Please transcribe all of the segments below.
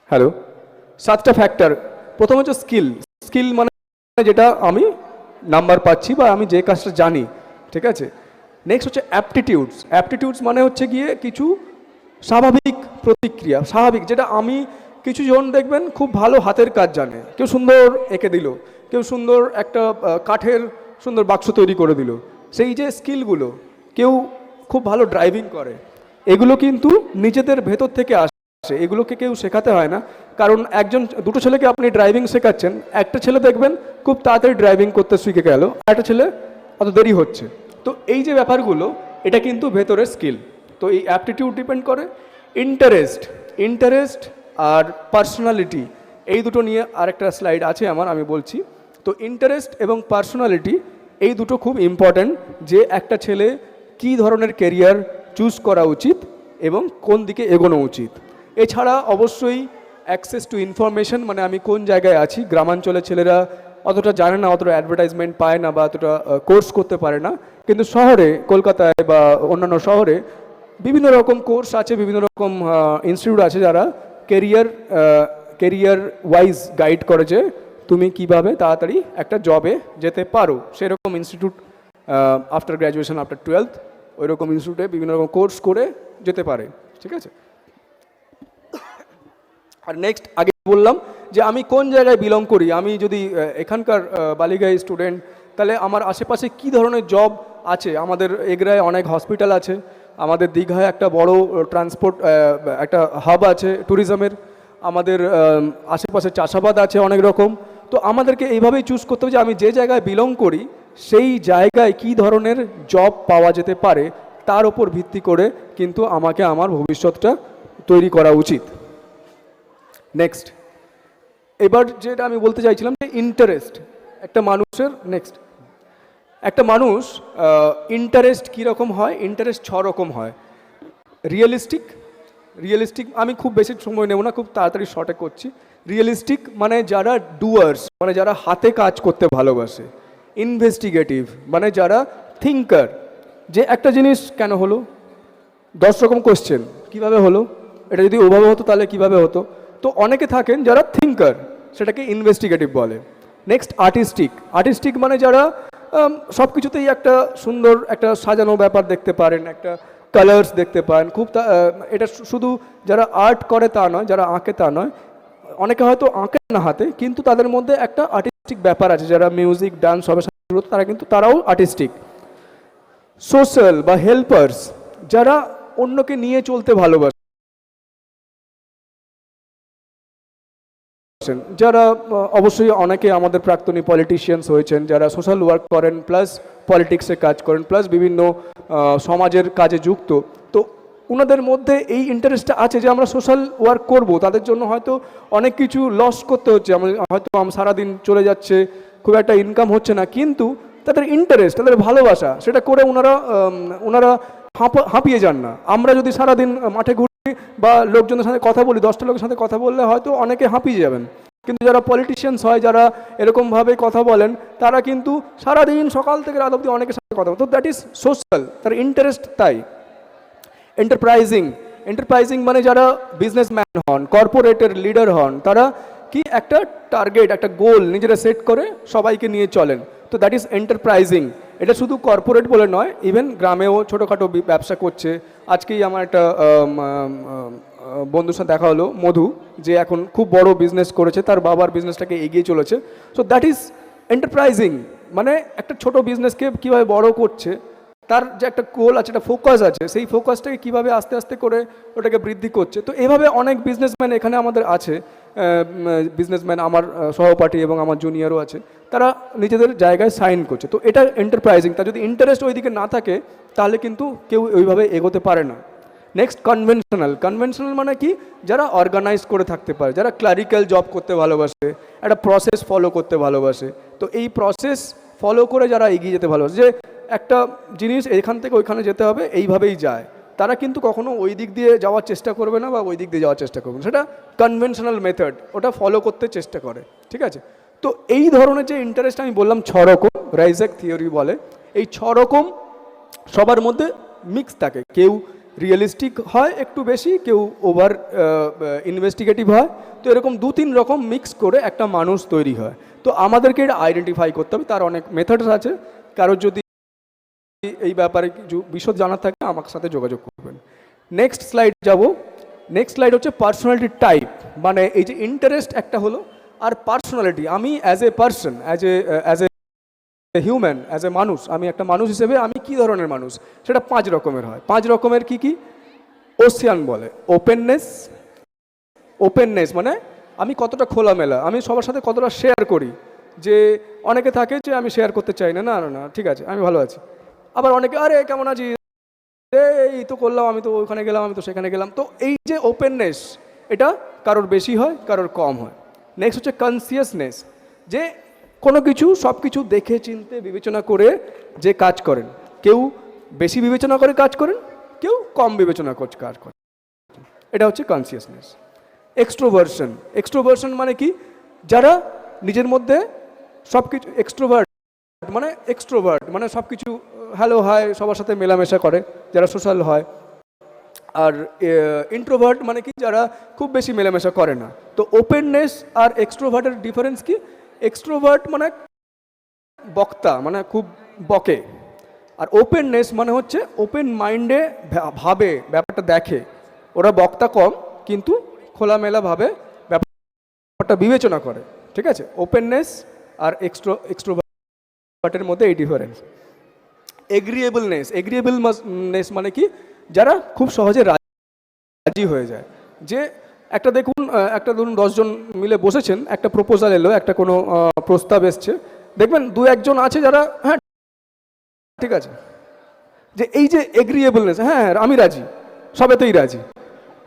Hello, 7টা factor. প্রথম হচ্ছে skill. Skill মানে যেটা আমি নাম্বার পাচ্ছি বা আমি যে কাজটা জানি, ঠিক আছে। নেক্সট হচ্ছে অ্যাপটিটিউডস। অ্যাপটিটিউডস মানে হচ্ছে গিয়ে কিছু স্বাভাবিক প্রতিক্রিয়া, স্বাভাবিক, যেটা আমি, কিছু জন দেখবেন খুব ভালো হাতের কাজ জানে, কেউ সুন্দর এঁকে দিল, কেউ সুন্দর একটা কাঠের সুন্দর বাক্স তৈরি করে দিল, সেই যে স্কিলগুলো, কেউ খুব ভালো ড্রাইভিং করে, এগুলো কিন্তু নিজেদের ভেতর থেকে আসে, এগুলোকে কেউ শেখাতে হয় না। কারণ দুটো ছেলেকে আপনি ড্রাইভিং শেখাচ্ছেন, একটা ছেলে দেখবেন খুব তাড়াতাড়ি ড্রাইভিং করতে শিখে গেল, একটা ছেলে অত দেরি হচ্ছে। তো এই যে ব্যাপারগুলো, এটা কিন্তু ভেতরের স্কিল। তো এই অ্যাপটিটিউড ডিপেন্ড করে। ইন্টারেস্ট, ইন্টারেস্ট আর পার্সোনালিটি, এই দুটো নিয়ে আরেকটা স্লাইড আছে আমার, আমি বলছি। তো ইন্টারেস্ট এবং পার্সোনালিটি এই দুটো খুব ইম্পর্ট্যান্ট, যে একটা ছেলে কী ধরনের কেরিয়ার চুজ করা উচিত এবং কোন দিকে এগোনো উচিত। এছাড়া অবশ্যই অ্যাক্সেস টু ইনফরমেশন, মানে আমি কোন জায়গায় আছি। গ্রামাঞ্চলের ছেলেরা অতটা জানে না, অতটা অ্যাডভার্টাইজমেন্ট পায় না বা অতটা কোর্স করতে পারে না, কিন্তু শহরে, কলকাতায় বা অন্যান্য শহরে বিভিন্ন রকম কোর্স আছে, বিভিন্ন রকম ইনস্টিটিউট আছে যারা কেরিয়ার ওয়াইজ গাইড করে যে তুমি কিভাবে তাড়াতাড়ি একটা জবে যেতে পারো। সেরকম institute after graduation, after 12th, ওই রকম ইনস্টিটিউটে বিভিন্ন রকম কোর্স করে যেতে পারে, ঠিক আছে। আর নেক্সট, আগে বললাম যে আমি কোন জায়গায় বিলং করি। আমি যদি এখানকার বালিগাই স্টুডেন্ট, তাহলে আমার আশেপাশে কি ধরনের জব আছে। আমাদের এগরায় অনেক হসপিটাল আছে, আমাদের দীঘায় একটা বড় ট্রান্সপোর্ট একটা হাব আছে ট্যুরিজমের, আমাদের আশেপাশে চাষাবাদ আছে অনেক রকম। তো আমাদেরকে এইভাবেই চুজ করতে হবে যে আমি যে জায়গায় বিলং করি সেই জায়গায় কি ধরনের জব পাওয়া যেতে পারে, তার উপর ভিত্তি করে কিন্তু আমাকে আমার ভবিষ্যৎটা তৈরি করা উচিত। নেক্সট, এবার যেটা আমি বলতে চাইছিলাম যে ইন্টারেস্ট একটা মানুষের, নেক্সট, একটা মানুষ ইন্টারেস্ট কীরকম হয়। ইন্টারেস্ট 6 রকম হয়। রিয়েলিস্টিক, রিয়েলিস্টিক আমি খুব বেশি সময় নেব না, খুব তাড়াতাড়ি শর্টে করছি। রিয়েলিস্টিক মানে যারা ডুয়ার্স, মানে যারা হাতে কাজ করতে ভালোবাসে। ইনভেস্টিগেটিভ মানে যারা থিঙ্কার, যে একটা জিনিস কেন হলো, 10 রকম কোশ্চেন, কীভাবে হলো, এটা যদি ওভাবে হতো তাহলে কীভাবে হতো। তো অনেকে থাকেন যারা থিঙ্কার, সেটাকে ইনভেস্টিগেটিভ বলে। Next, artistic. আর্টিস্টিক মানে যারা সব কিছুতেই একটা সুন্দর একটা সাজানো ব্যাপার দেখতে পারেন, একটা কালার্স দেখতে পান খুব। এটা শুধু যারা আর্ট করে তা নয়, যারা আঁকে তা নয়, অনেকে হয়তো আঁকে না হাতে, কিন্তু তাদের মধ্যে একটা আর্টিস্টিক ব্যাপার আছে। যারা মিউজিক, ডান্স সবের সাথে জড়িত, তারাও আর্টিস্টিক। সোশ্যাল বা হেল্পার্স, যারা অন্যকে নিয়ে চলতে ভালোবাসে, যারা অবশ্যই অনেকে আমাদের প্রাক্তনী পলিটিশিয়ানস হয়েছেন, যারা সোশ্যাল ওয়ার্ক করেন প্লাস পলিটিক্সে কাজ করেন প্লাস বিভিন্ন সমাজের কাজে যুক্ত। তো ওনাদের মধ্যে এই ইন্টারেস্টটা আছে যে আমরা সোশ্যাল ওয়ার্ক করব। তাদের জন্য হয়তো অনেক কিছু লস করতে হচ্ছে, হয়তো সারাদিন চলে যাচ্ছে, খুব একটা ইনকাম হচ্ছে না, কিন্তু তাদের ইন্টারেস্ট, তাদের ভালোবাসা, সেটা করে ওনারা হাঁপিয়ে যান না। আমরা যদি সারাদিন মাঠে ঘুরি বা লোকজনের সাথে কথা বলি, 10টা লোকের সাথে কথা বললে হয়তো অনেকে হাঁপিয়ে যাবেন, কিন্তু যারা পলিটিশিয়ানস হয়, যারা এরকমভাবে কথা বলেন, তারা কিন্তু সারাদিন সকাল থেকে রাত অবধি অনেকের সাথে কথা বলেন। তো দ্যাট ইজ সোশ্যাল, তার ইন্টারেস্ট তাই। এন্টারপ্রাইজিং, এন্টারপ্রাইজিং মানে যারা বিজনেসম্যান হন, কর্পোরেটের লিডার হন, তারা কি একটা টার্গেট, একটা গোল নিজেরা সেট করে সবাইকে নিয়ে চলেন। তো দ্যাট ইজ এন্টারপ্রাইজিং। এটা শুধু কর্পোরেট বলে নয়, ইভেন গ্রামেও ছোটোখাটো ব্যবসা করছে। আজকেই আমার একটা বন্ধুর সাথে দেখা হলো, মধু, যে এখন খুব বড় বিজনেস করেছে, তার বাবার বিজনেসটাকে এগিয়ে চলেছে। সো দ্যাট ইজ এন্টারপ্রাইজিং, মানে একটা ছোট বিজনেসকে কীভাবে বড় করছে, তার যে একটা গোল আছে, একটা ফোকাস আছে, সেই ফোকাসটাকে কীভাবে আস্তে আস্তে করে ওটাকে বৃদ্ধি করছে। তো এভাবে অনেক বিজনেসম্যান এখানে আমাদের আছে, বিজনেসম্যান আমার সহপাঠী এবং আমার জুনিয়রও আছে, তারা নিজেদের জায়গায় সাইন করছে। তো এটা এন্টারপ্রাইজিং। তার যদি ইন্টারেস্ট ওইদিকে না থাকে তাহলে কিন্তু কেউ ওইভাবে এগোতে পারে না। Next, conventional. কনভেনশনাল মানে কি, যারা অর্গানাইজ করে থাকতে পারে, যারা ক্লারিক্যাল জব করতে ভালোবাসে, একটা প্রসেস ফলো করতে ভালোবাসে। তো এই প্রসেস ফলো করে যারা এগিয়ে যেতে ভালোবাসে, যে একটা জিনিস এখান থেকে ওইখানে যেতে হবে, এইভাবেই যায়, তারা কিন্তু কখনো ওই দিক দিয়ে যাওয়ার চেষ্টা করবে না বা ওই দিক দিয়ে যাওয়ার চেষ্টা করবে না। সেটা কনভেনশনাল মেথড, ওটা ফলো করতে চেষ্টা করে, ঠিক আছে। তো এই ধরনের যে ইন্টারেস্ট আমি বললাম 6 রকম, রাইজ্যাক থিওরি বলে, এই 6 রকম সবার মধ্যে মিক্স থাকে। কেউ রিয়েলিস্টিক হয় একটু বেশি, কেউ ওভার ইনভেস্টিগেটিভ হয়। তো এরকম 2-3 রকম মিক্স করে একটা মানুষ তৈরি হয়। তো আমাদেরকে এটা আইডেন্টিফাই করতে হবে, তার অনেক মেথডস আছে। কারোর যদি এই ব্যাপারে কিছু বিশদ জানার থাকে আমার সাথে যোগাযোগ করবেন। নেক্সট স্লাইড যাব। নেক্সট স্লাইড হচ্ছে পার্সোনালিটি টাইপ, মানে এই যে ইন্টারেস্ট একটা হলো, আর পার্সোনালিটি, আমি as a person, as a human, as a মানুষ, আমি একটা মানুষ হিসেবে আমি কি ধরনের মানুষ, সেটা 5 রকমের হয়। 5 রকমের কি কি? ওসিয়ান বলে ওপেননেস। ওপেননেস মানে আমি কতটা খোলামেলা, আমি সবার সাথে কতটা শেয়ার করি। যে অনেকে থাকে যে আমি শেয়ার করতে চাই না, না না না ঠিক আছে আমি ভালো আছি। আবার অনেকে আরে কেমন আছি, এই তো করলাম, আমি তো ওখানে গেলাম, আমি তো সেখানে গেলাম। তো এই যে ওপেননেস, এটা কারোর বেশি হয়, কারোর কম হয়। নেক্সট হচ্ছে কনসিয়াসনেস, যে কোনো কিছু সব কিছু দেখে চিনতে বিবেচনা করে যে কাজ করেন। কেউ বেশি বিবেচনা করে কাজ করেন, কেউ কম বিবেচনা করে কাজ করেন। এটা হচ্ছে কনসিয়াসনেস। এক্সট্রোভার্সন। এক্সট্রোভার্সন মানে কি? যারা নিজের মধ্যে সব কিছু, এক্সট্রোভার্ট মানে সব কিছু হ্যালো হায় সবার সাথে মেলামেশা করে, যারা সোশ্যাল হয়। আর ইন্ট্রোভার্ট মানে কি? যারা খুব বেশি মেলামেশা করে না। তো ওপেননেস আর এক্সট্রোভার্টের ডিফারেন্স কি? এক্সট্রোভার্ট মানে বক্তা, মানে খুব বকে। আর ওপেননেস মানে হচ্ছে ওপেন মাইন্ডে ভাবে, ব্যাপারটা দেখে। ওরা বক্তা কম, কিন্তু খোলামেলাভাবে ব্যাপারটা বিবেচনা করে। ঠিক আছে? ওপেননেস আর এক্সট্রোভার্টের মধ্যে এই ডিফারেন্স। এগ্রিয়েবলনেস। এগ্রিয়েবলনেস মানে কি? যারা খুব সহজে রাজি হয়ে যায়। যে একটা দেখুন, একটা ধরুন 10 জন মিলে বসেছেন, একটা প্রপোজাল এলো, একটা কোনো প্রস্তাব এসছে, দেখবেন 2-1 জন আছে যারা হ্যাঁ ঠিক আছে, যে এই যে এগ্রিয়েবলনেস, হ্যাঁ হ্যাঁ আমি রাজি, সবেতেই রাজি।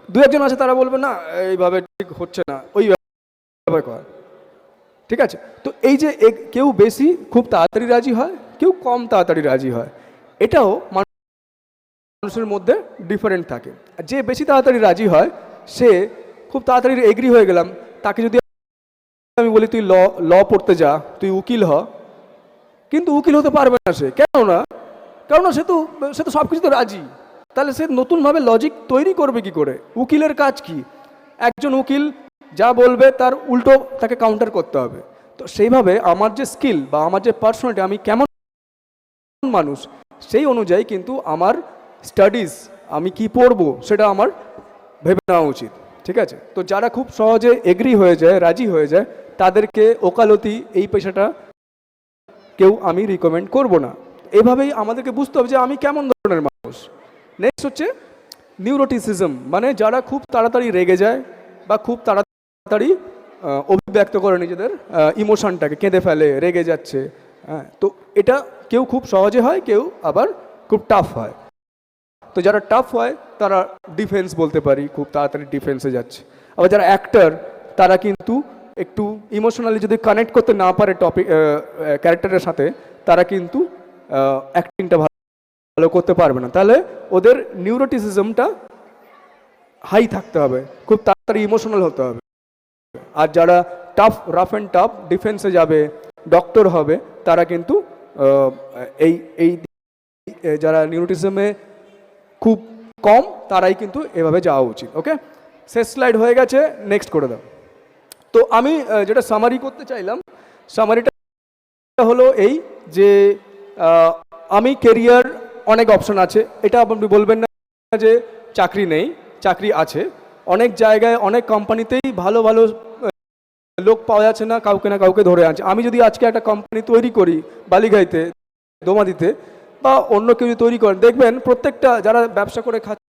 2-1 জন আছে তারা বলবে না এইভাবে ঠিক হচ্ছে না, ওইভাবে কর। ঠিক আছে? তো এই যে কেউ বেশি খুব তাড়াতাড়ি রাজি হয়, কেউ কম তাড়াতাড়ি রাজি হয়। এটাও মানুষের মধ্যে ডিফারেন্ট থাকে। আর যে বেশি তাড়াতাড়ি রাজি হয়, সে খুব তাড়াতাড়ি এগ্রি হয়ে গেলাম, তাকে যদি আমি বলি তুই ল পড়তে যা, তুই উকিল হ, কিন্তু উকিল হতে পারবে না সে। কেন সে তো সব কিছু তো রাজি। তাহলে সে নতুনভাবে লজিক তৈরি করবে কি করে? উকিলের কাজ কি? একজন উকিল যা বলবে তার উল্টো তাকে কাউন্টার করতে হবে। তো সেইভাবে আমার যে স্কিল বা আমার যে পার্সোনালিটি, আমি কেমন মানুষ, সেই অনুযায়ী কিন্তু আমার স্টাডিজ, আমি কি পড়বো সেটা আমার ভেবে নেওয়া উচিত। ঠিক আছে? তো যারা খুব সহজে এগ্রি হয়ে যায়, রাজি হয়ে যায়, তাদেরকে ওকালতি এই পেশাটা কেউ আমি রিকমেন্ড করব না। এভাবেই আমাদেরকে বুঝতে হবে যে আমি কেমন ধরনের মানুষ। নেক্সট হচ্ছে নিউরোটিসিজম, মানে যারা খুব তাড়াতাড়ি রেগে যায় বা খুব তাড়াতাড়ি অভিব্যক্ত করে নিজেদের ইমোশনটাকে, কেঁদে ফেলে, রেগে যাচ্ছে। হ্যাঁ, তো এটা কেউ খুব সহজে হয়, কেউ আবার খুব টাফ হয়। তো যারা টাফ হয় তারা ডিফেন্স বলতে পারি, খুব তাড়াতাড়ি ডিফেন্সে যাচ্ছে। আবার যারা অ্যাক্টর, তারা কিন্তু একটু ইমোশনালি যদি কানেক্ট করতে না পারে টপিক ক্যারেক্টারের সাথে, তারা কিন্তু অ্যাক্টিংটা ভালো করতে পারবে না। তাহলে ওদের নিউরোটিসিজমটা হাই থাকতে হবে, খুব তাড়াতাড়ি ইমোশনাল হতে হবে। আর যারা টাফ, রাফ অ্যান্ড টাফ, ডিফেন্সে যাবে, ডক্টর হবে, তারা কিন্তু এই যারা নিউরোটিসিজমে খুব কম, তারাই কিন্তু এভাবে যাওয়া উচিত। ওকে, শেষ স্লাইড হয়ে গেছে, নেক্সট করে দাও। তো আমি যেটা সামারি করতে চাইলাম, সামারিটা হলো এই যে আমি কেরিয়ার অনেক অপশন আছে। এটা আপনি বলবেন না যে চাকরি নেই, চাকরি আছে। অনেক জায়গায়, অনেক কোম্পানিতেই ভালো ভালো লোক পাওয়া যাচ্ছে না, কাউকে না কাউকে ধরে আনছে। আমি যদি আজকে একটা কোম্পানি তৈরি করি বালিগাইতে, দোমাদিতে, বা অন্য কেউ তৈরি করেন, দেখবেন প্রত্যেকটা যারা ব্যবসা করে খাচ্ছে